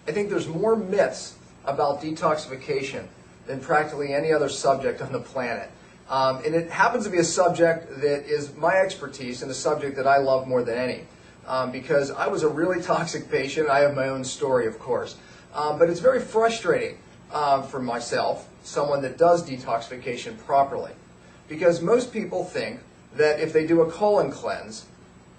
I think there's more myths about detoxification than practically any other subject on the planet. And it happens to be a subject that is my expertise and a subject that I love more than any. Because I was a really toxic patient. I have my own story, of course. But it's very frustrating for myself, someone that does detoxification properly. Because most people think that if they do a colon cleanse,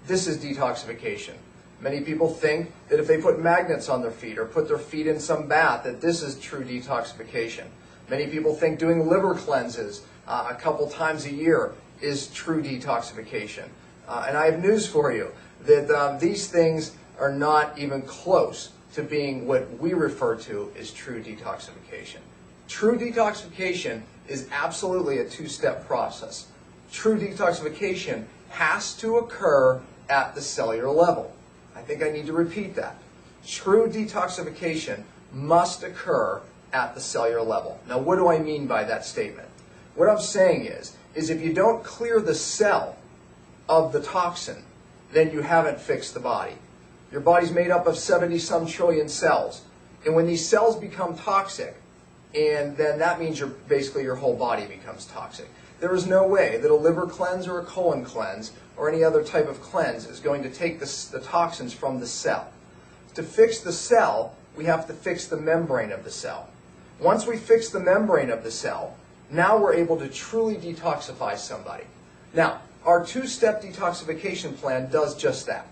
this is detoxification. Many people think that if they put magnets on their feet or put their feet in some bath, that this is true detoxification. Many people think doing liver cleanses a couple times a year is true detoxification. And I have news for you, that these things are not even close to being what we refer to as true detoxification. True detoxification is absolutely a two-step process. True detoxification has to occur at the cellular level. I think I need to repeat that. True detoxification must occur at the cellular level. Now, what do I mean by that statement? What I'm saying is if you don't clear the cell of the toxin, then you haven't fixed the body. Your body's made up of 70-some trillion cells. And when these cells become toxic, and then that means basically your whole body becomes toxic. There is no way that a liver cleanse or a colon cleanse or any other type of cleanse is going to take the toxins from the cell. To fix the cell, we have to fix the membrane of the cell. Once we fix the membrane of the cell, now we're able to truly detoxify somebody. Now, our two-step detoxification plan does just that.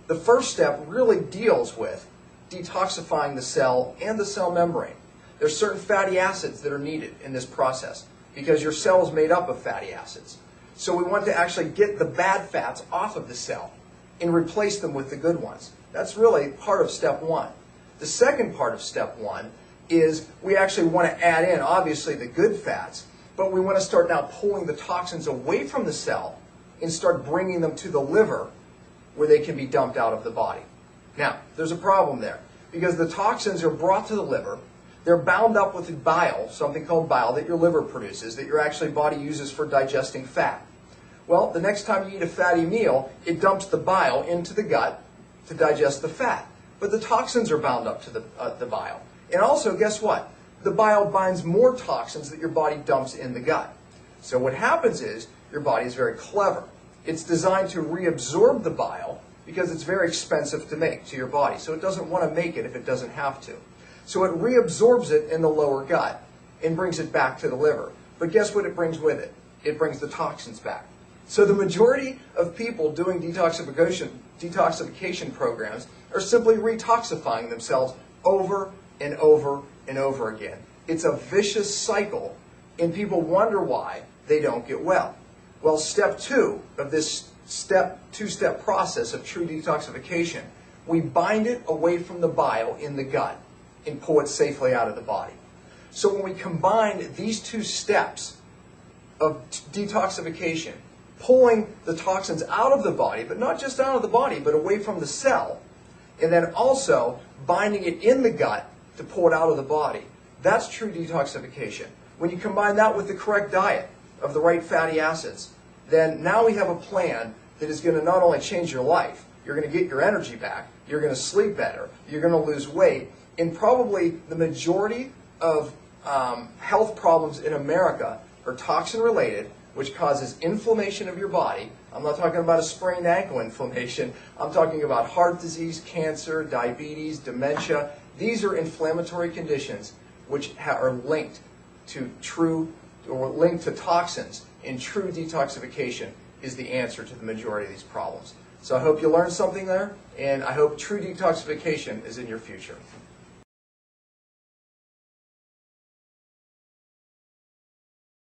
The first step really deals with detoxifying the cell and the cell membrane. There's certain fatty acids that are needed in this process because your cell is made up of fatty acids. So we want to actually get the bad fats off of the cell and replace them with the good ones. That's really part of step one. The second part of step one is we actually want to add in, obviously, the good fats, but we want to start now pulling the toxins away from the cell and start bringing them to the liver where they can be dumped out of the body. Now, there's a problem there because the toxins are brought to the liver. They're bound up with bile, something called bile that your liver produces, that your actually body uses for digesting fat. Well, the next time you eat a fatty meal, it dumps the bile into the gut to digest the fat. But the toxins are bound up to the bile. And also, guess what? The bile binds more toxins that your body dumps in the gut. So what happens is your body is very clever. It's designed to reabsorb the bile because it's very expensive to make to your body. So it doesn't want to make it if it doesn't have to. So it reabsorbs it in the lower gut and brings it back to the liver. But guess what it brings with it? It brings the toxins back. So the majority of people doing detoxification programs are simply retoxifying themselves over and over and over again. It's a vicious cycle, and people wonder why they don't get well. Well, step two of this two-step process of true detoxification, we bind it away from the bile in the gut and pull it safely out of the body. So when we combine these two steps of detoxification, pulling the toxins out of the body, but not just out of the body, but away from the cell, and then also binding it in the gut to pull it out of the body, that's true detoxification. When you combine that with the correct diet of the right fatty acids, then now we have a plan that is going to not only change your life, you're going to get your energy back, you're going to sleep better, you're going to lose weight, and probably the majority of health problems in America are toxin-related, which causes inflammation of your body. I'm not talking about a sprained ankle inflammation. I'm talking about heart disease, cancer, diabetes, dementia. These are inflammatory conditions which are linked to toxins, and true detoxification is the answer to the majority of these problems. So I hope you learned something there, and I hope true detoxification is in your future.